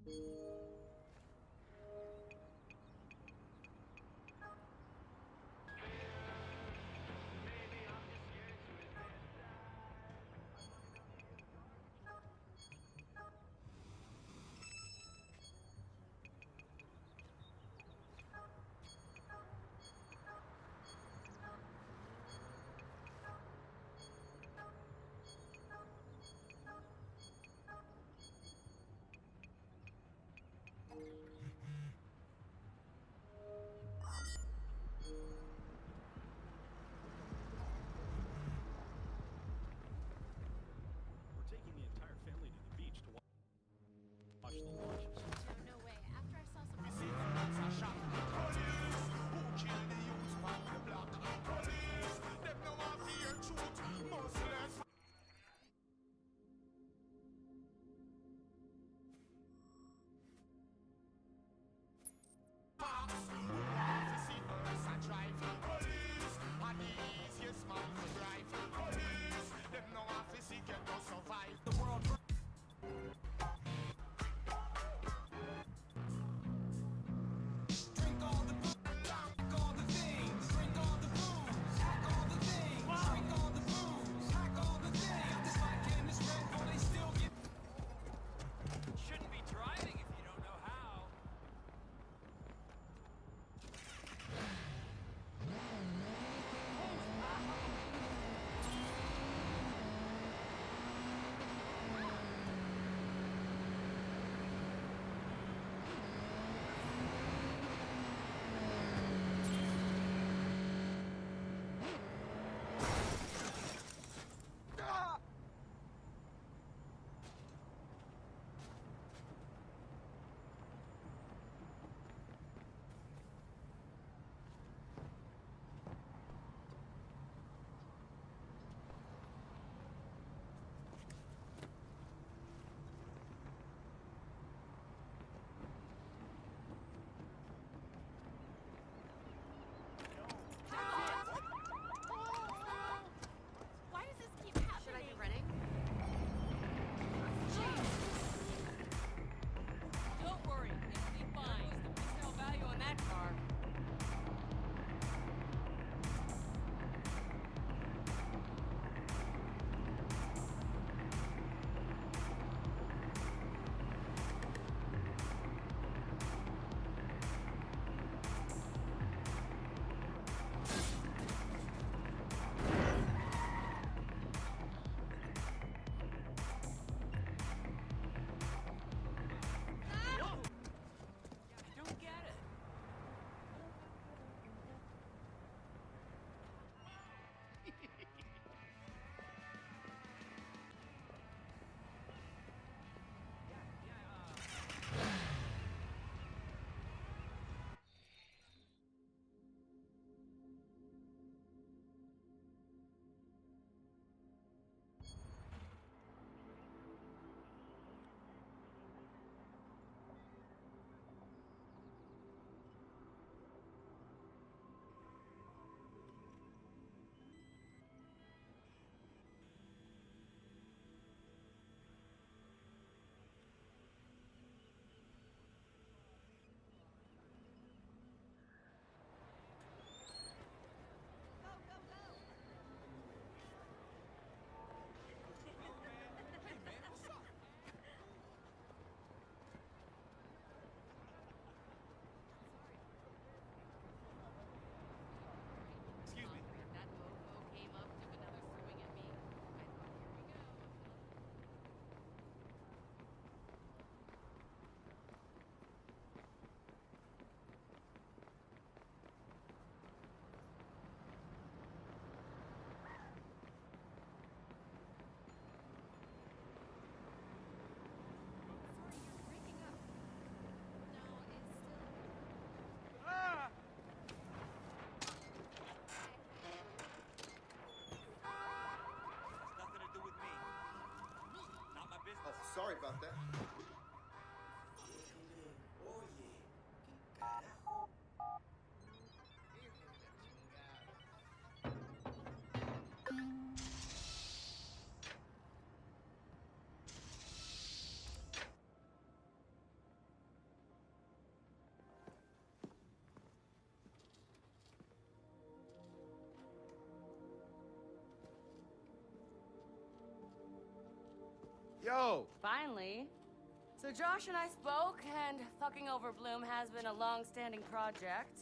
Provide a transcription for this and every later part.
We're taking the entire family to the beach to watch the launches. No way. After I saw some... We see them guns are shot. Police, who killed the youth on the block? Police, them no want to hear truth. Merciless. Fox, who want to see us and drive? Police, and the easiest man to drive. Police, them no want to see get no survive. The world. Drink all the booze, hack all the things. Drink all the booze, hack all the things. Drink all the booze, hack all the things. This light and this red bull, they still get. Shouldn't be driving if you don't know how. Why does this keep happening? Should I be running? Don't worry, it'll be fine. There's no value on that car. I don't get it. Hey man, what's up? Excuse me. If that mofo came up, took another swing at me, I thought, here we go. Sorry, you're breaking up. No, it's still... Ah! It's nothing to do with me. Not my business. Oh, sorry about that. Oye, ¿qué carajo? Yo! Finally. So Josh and I spoke, and fucking over Bloom has been a long-standing project.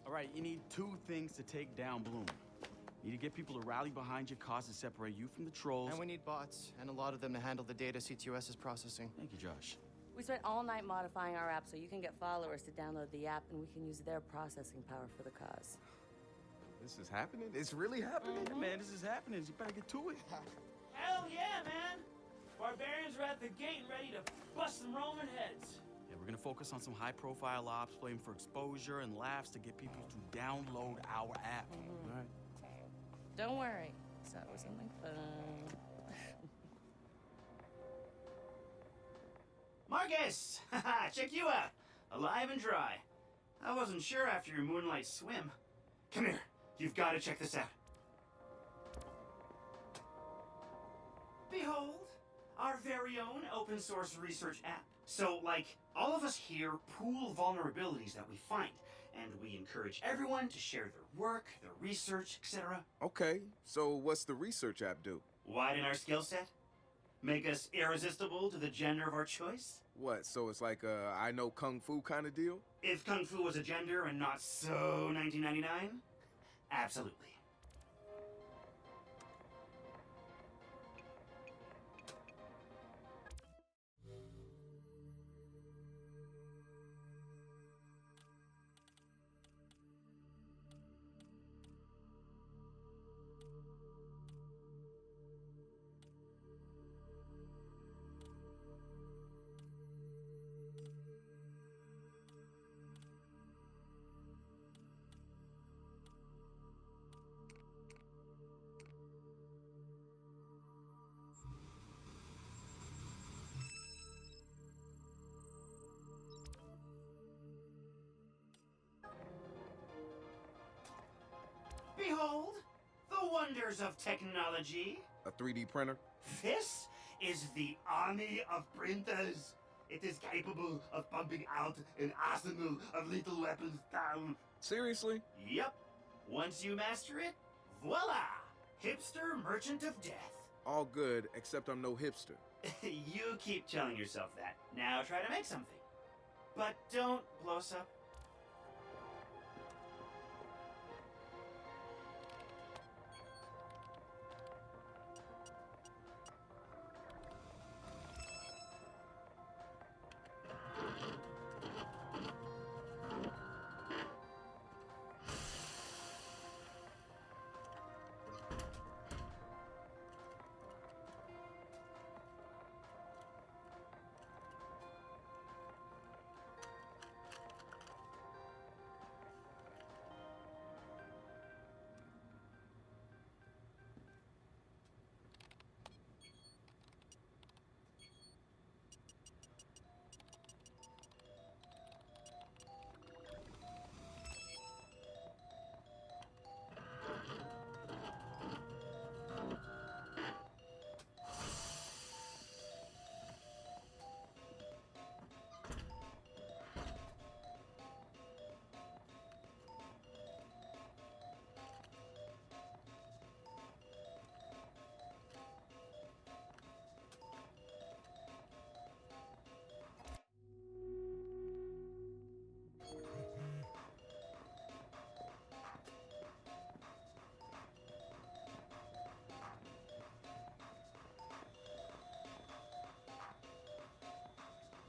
All right, you need two things to take down Bloom. You need to get people to rally behind your cause and separate you from the trolls. And we need bots, and a lot of them to handle the data CTOS is processing. Thank you, Josh. We spent all night modifying our app so you can get followers to download the app, and we can use their processing power for the cause. This is happening? It's really happening? Yeah, man, this is happening. You better get to it. Hell yeah, man! Barbarians are at the gate and ready to bust some Roman heads. Yeah, we're gonna focus on some high-profile ops, playing for exposure and laughs to get people to download our app. All right. Don't worry. Start with something fun. Marcus! Haha, check you out. Alive and dry. I wasn't sure after your moonlight swim. Come here. You've got to check this out. Behold, our very own open source research app. So, like, all of us here pool vulnerabilities that we find, and we encourage everyone to share their work, their research, etc. Okay, so what's the research app do? Widen our skill set? Make us irresistible to the gender of our choice? What, so it's like a I know Kung Fu kind of deal? If Kung Fu was a gender and not so 1999? Absolutely. Behold, the wonders of technology. A 3D printer? This is the army of printers. It is capable of pumping out an arsenal of lethal weapons down. Seriously? Yep. Once you master it, voila! Hipster merchant of death. All good, except I'm no hipster. You keep telling yourself that. Now try to make something. But don't blow us up.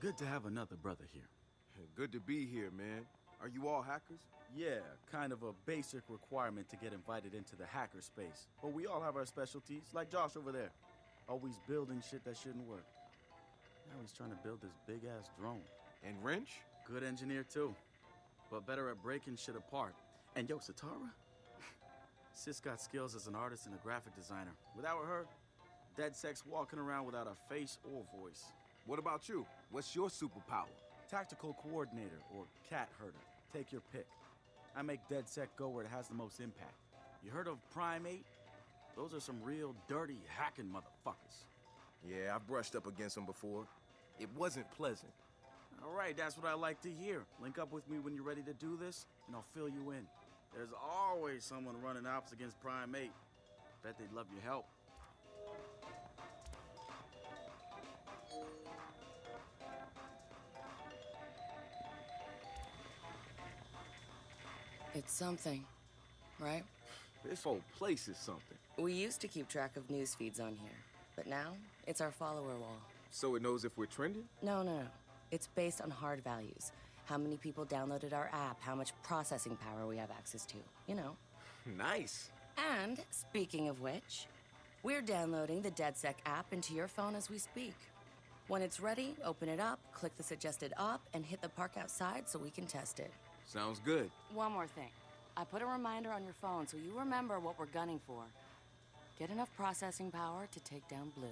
Good to have another brother here. Good to be here, man. Are you all hackers? Yeah, kind of a basic requirement to get invited into the hacker space. But we all have our specialties, like Josh over there. Always building shit that shouldn't work. Now he's trying to build this big-ass drone. And Wrench? Good engineer, too. But better at breaking shit apart. And yo, Satara? Sis got skills as an artist and a graphic designer. Without her, dead sex walking around without a face or voice. What about you? What's your superpower? Tactical coordinator, or cat herder. Take your pick. I make DedSec go where it has the most impact. You heard of Primate? Those are some real dirty hacking motherfuckers. Yeah, I've brushed up against them before. It wasn't pleasant. All right, that's what I like to hear. Link up with me when you're ready to do this, and I'll fill you in. There's always someone running ops against Primate. Bet they'd love your help. It's something, right? This whole place is something. We used to keep track of news feeds on here, but now it's our follower wall. So it knows if we're trending? No. It's based on hard values. How many people downloaded our app, how much processing power we have access to, you know. Nice. And, speaking of which, we're downloading the DeadSec app into your phone as we speak. When it's ready, open it up, click the suggested op, and hit the park outside so we can test it. Sounds good. One more thing. I put a reminder on your phone so you remember what we're gunning for. Get enough processing power to take down Bloom.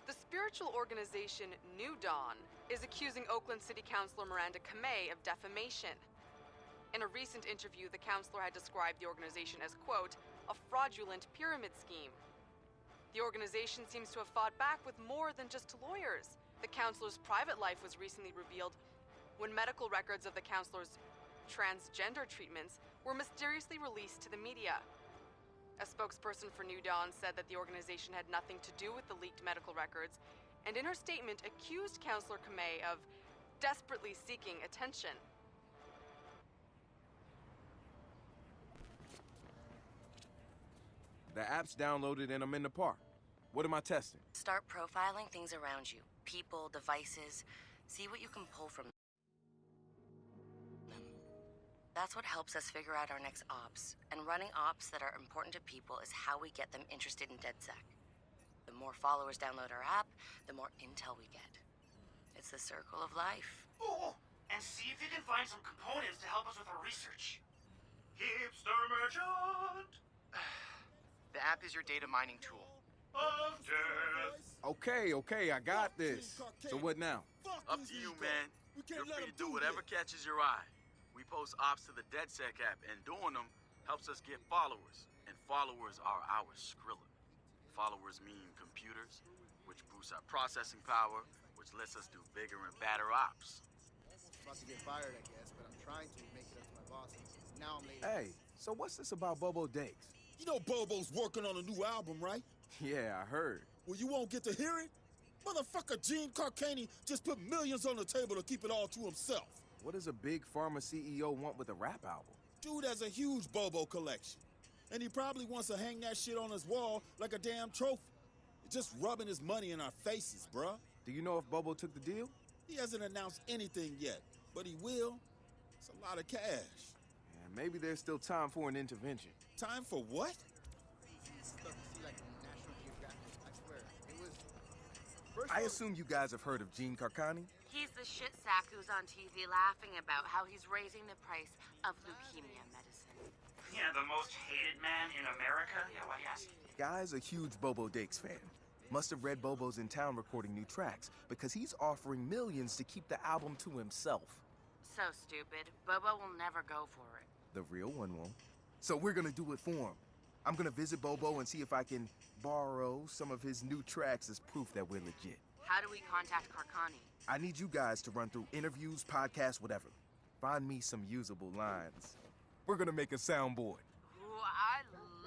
The spiritual organization New Dawn is accusing Oakland City Councilor Miranda Kamei of defamation. In a recent interview, the councilor had described the organization as, quote, a fraudulent pyramid scheme. The organization seems to have fought back with more than just lawyers. The councilor's private life was recently revealed when medical records of the councilor's transgender treatments were mysteriously released to the media. A spokesperson for New Dawn said that the organization had nothing to do with the leaked medical records, and in her statement accused Councilor Kamei of desperately seeking attention. The app's downloaded and I'm in the park. What am I testing? Start profiling things around you. People, devices. See what you can pull from them. That's what helps us figure out our next ops. And running ops that are important to people is how we get them interested in DeadSec. The more followers download our app, the more intel we get. It's the circle of life. Oh, and see if you can find some components to help us with our research. Hipster merchant The app is your data mining tool. of death. Okay, I got this. So what now? Up to you, man. You're free to do whatever catches your eye. We post ops to the DeadSec app, and doing them helps us get followers. And followers are our Skrilla. Followers mean computers, which boosts our processing power, which lets us do bigger and badder ops. About to get fired, I guess, but I'm trying to make it up to my boss. Now I'm late. Hey, so what's this about Bobo Dakes? You know Bobo's working on a new album, right? Yeah, I heard. Well, you won't get to hear it? Motherfucker Gene Carcani just put millions on the table to keep it all to himself. What does a big pharma CEO want with a rap album? Dude has a huge Bobo collection. And he probably wants to hang that shit on his wall like a damn trophy. Just rubbing his money in our faces, bruh. Do you know if Bobo took the deal? He hasn't announced anything yet, but he will. It's a lot of cash. And maybe there's still time for an intervention. Time for what? Stuff you see like in National Geographic. I swear. It was... First I off- assume you guys have heard of Gene Carcani? He's the shit sack who's on TV laughing about how he's raising the price of leukemia medicine. Yeah, the most hated man in America. Yeah, why yes? Guy's a huge Bobo Dakes fan. Must have read Bobo's in town recording new tracks because he's offering millions to keep the album to himself. So stupid. Bobo will never go for it. The real one won't. So we're gonna do it for him. I'm gonna visit Bobo and see if I can borrow some of his new tracks as proof that we're legit. How do we contact Carcani? I need you guys to run through interviews, podcasts, whatever. Find me some usable lines. We're gonna make a soundboard. Ooh, I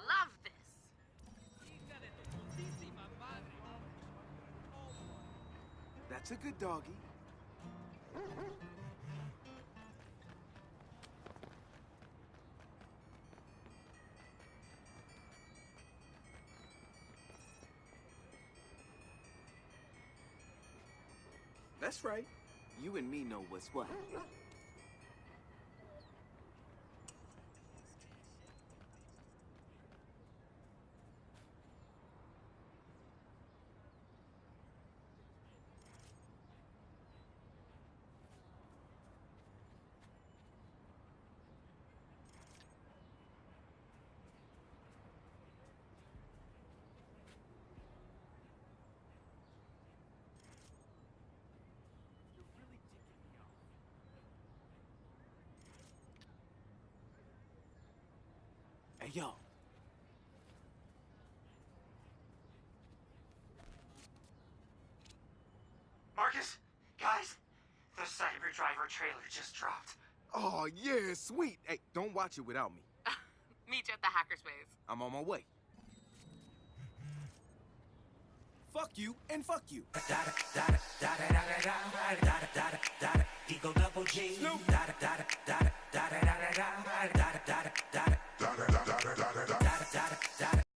love this. That's a good doggy. That's right. You and me know what's what. Hey, yo. Marcus, guys, the Cyber Driver trailer just dropped. Oh, yeah, sweet. Hey, don't watch it without me. Meet you at the hackerspace. I'm on my way. Fuck you and fuck you. Eagle double G.